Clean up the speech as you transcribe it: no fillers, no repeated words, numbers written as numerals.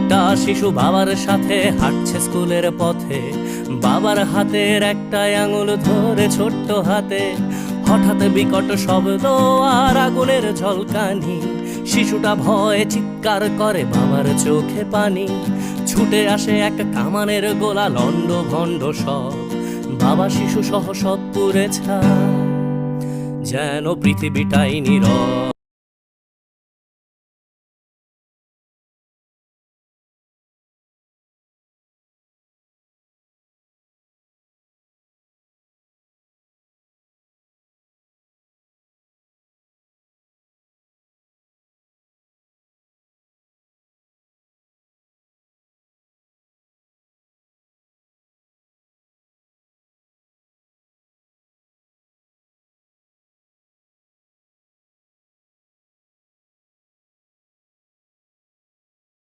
একটা শিশু বাবার সাথে হাঁটছে স্কুলের পথে, বাবার হাতের একটা আঙুল ধরে ছোট্ট হাতে। হঠাৎ বিকট শব্দ আর আগুনের ঝলকানি, শিশুটা ভয়ে চিৎকার করে, বাবার চোখে পানি। ছুটে আসে এক কামানের গোলা, লন্ড ভন্ড সব, বাবা শিশু সহ সব পুড়ে ছাই, যেন পৃথিবীটাই নীরব।